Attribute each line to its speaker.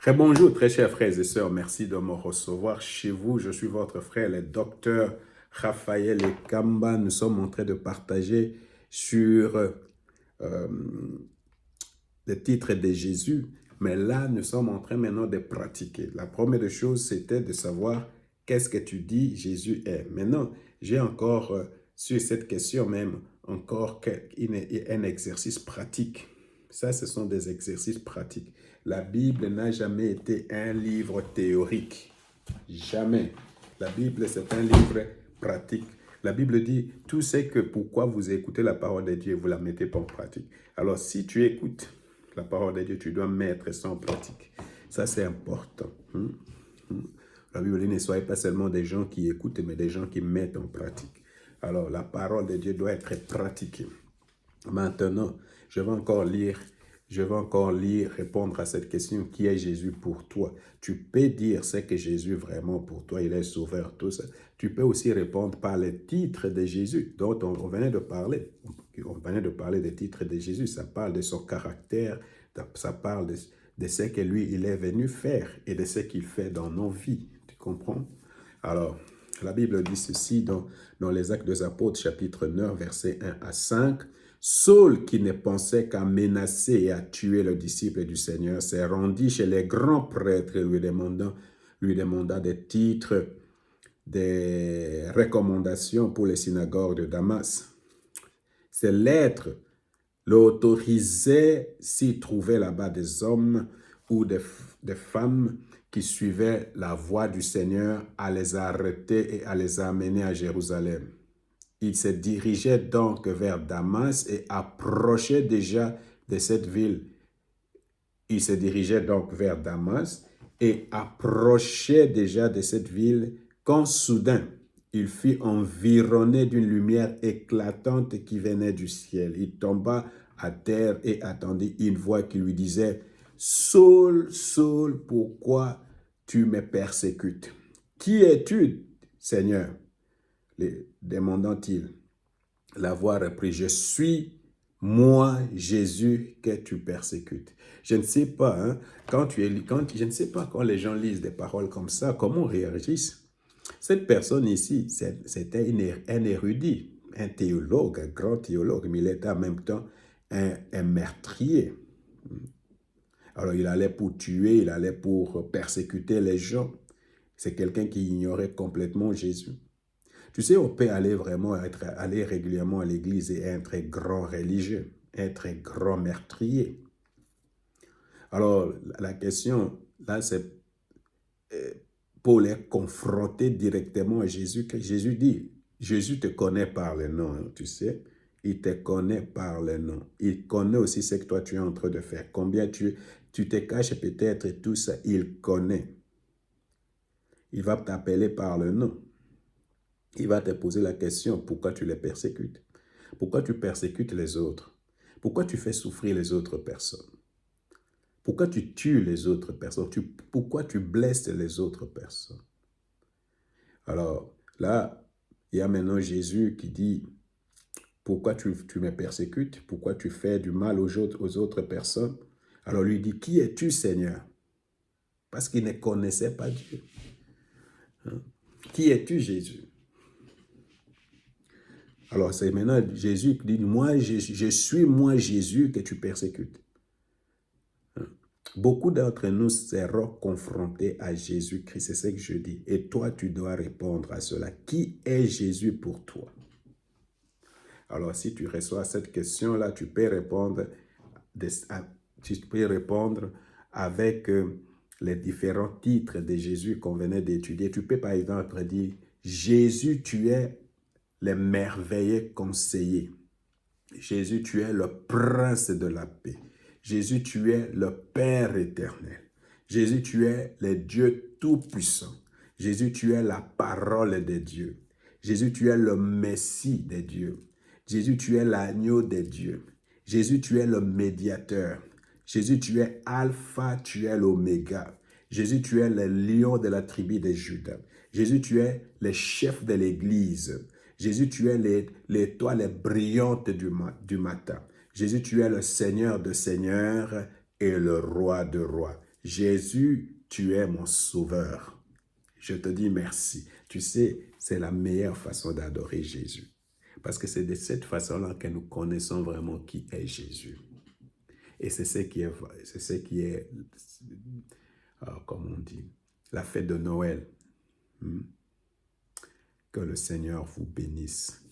Speaker 1: Très bonjour, très chers frères et sœurs. Merci de me recevoir chez vous. Je suis votre frère, le docteur Raphaël Ekamba. Nous sommes en train de partager sur euh, le titre de Jésus. Mais là, nous sommes en train maintenant de pratiquer. La première des choses, c'était de savoir qu'est-ce que tu dis Jésus est. Maintenant, j'ai encore, sur cette question même, encore un exercice pratique. Ça, ce sont des exercices pratiques. La Bible n'a jamais été un livre théorique. Jamais. La Bible, c'est un livre pratique. La Bible dit, tout ce que pourquoi vous écoutez la parole de Dieu et vous ne la mettez pas en pratique. Alors, si tu écoutes la parole de Dieu, tu dois mettre ça en pratique. Ça, c'est important. La Bible dit, ne soyez pas seulement des gens qui écoutent, mais des gens qui mettent en pratique. Alors, la parole de Dieu doit être pratiquée. Maintenant, je vais encore lire, répondre à cette question, qui est Jésus pour toi? Tu peux dire c'est que Jésus vraiment pour toi, il est sauveur, tout ça. Tu peux aussi répondre par le titre de Jésus, dont on venait de parler. On venait de parler des titres de Jésus, ça parle de son caractère, ça parle de ce que lui, il est venu faire et de ce qu'il fait dans nos vies. Tu comprends? Alors, la Bible dit ceci dans les Actes des Apôtres, chapitre 9, versets 1 à 5. Saul, qui ne pensait qu'à menacer et à tuer le disciple du Seigneur, s'est rendu chez les grands prêtres lui demanda des titres, des recommandations pour les synagogues de Damas. Ces lettres l'autorisaient s'il trouvait là-bas des hommes ou des femmes qui suivaient la voie du Seigneur à les arrêter et à les amener à Jérusalem. Il se dirigeait donc vers Damas et approchait déjà de cette ville. Il se dirigeait donc vers Damas et approchait déjà de cette ville quand soudain, il fut environné d'une lumière éclatante qui venait du ciel. Il tomba à terre et attendit une voix qui lui disait « Saul, Saul, pourquoi tu me persécutes? Qui es-tu, Seigneur ?» demandant-il. La voix reprit « Je suis moi, Jésus, que tu persécutes. » Je ne sais pas, hein, je ne sais pas quand les gens lisent des paroles comme ça, comment réagissent. Cette personne ici, c'était un érudit, un théologue, un grand théologue, mais il était en même temps un meurtrier. Alors, il allait pour tuer, il allait pour persécuter les gens. C'est quelqu'un qui ignorait complètement Jésus. Tu sais, on peut aller aller régulièrement à l'église et être un grand religieux, être un grand meurtrier. Alors, la question, là, c'est pour les confronter directement à Jésus. Que Jésus dit, Jésus te connaît par le nom, tu sais. Il te connaît par le nom. Il connaît aussi ce que toi, tu es en train de faire. Combien tu te caches peut-être et tout ça, il connaît. Il va t'appeler par le nom. Il va te poser la question, pourquoi tu les persécutes? Pourquoi tu persécutes les autres? Pourquoi tu fais souffrir les autres personnes? Pourquoi tu tues les autres personnes? Pourquoi tu blesses les autres personnes? Alors là, il y a maintenant Jésus qui dit, pourquoi tu me persécutes? Pourquoi tu fais du mal aux autres personnes? Alors lui dit, qui es-tu, Seigneur? Parce qu'il ne connaissait pas Dieu. Hein? Qui es-tu, Jésus? Alors c'est maintenant Jésus qui dit, moi, je suis moi Jésus que tu persécutes. Beaucoup d'entre nous seront confrontés à Jésus-Christ, c'est ce que je dis. Et toi, tu dois répondre à cela. Qui est Jésus pour toi? Alors, si tu reçois cette question-là, tu peux répondre avec les différents titres de Jésus qu'on venait d'étudier. Tu peux par exemple dire, Jésus, tu es le merveilleux conseiller. Jésus, tu es le prince de la paix. Jésus, tu es le Père éternel. Jésus, tu es le Dieu tout-puissant. Jésus, tu es la parole de Dieu. Jésus, tu es le Messie de Dieu. Jésus, tu es l'agneau de Dieu. Jésus, tu es le médiateur. Jésus, tu es Alpha, tu es l'Oméga. Jésus, tu es le lion de la tribu de Juda. Jésus, tu es le chef de l'Église. Jésus, tu es l'étoile brillante du matin. Jésus, tu es le Seigneur de seigneurs et le roi de rois. Jésus, tu es mon sauveur. Je te dis merci. Tu sais, c'est la meilleure façon d'adorer Jésus. Parce que c'est de cette façon-là que nous connaissons vraiment qui est Jésus. Et c'est ce qui est, comme on dit, la fête de Noël. Que le Seigneur vous bénisse.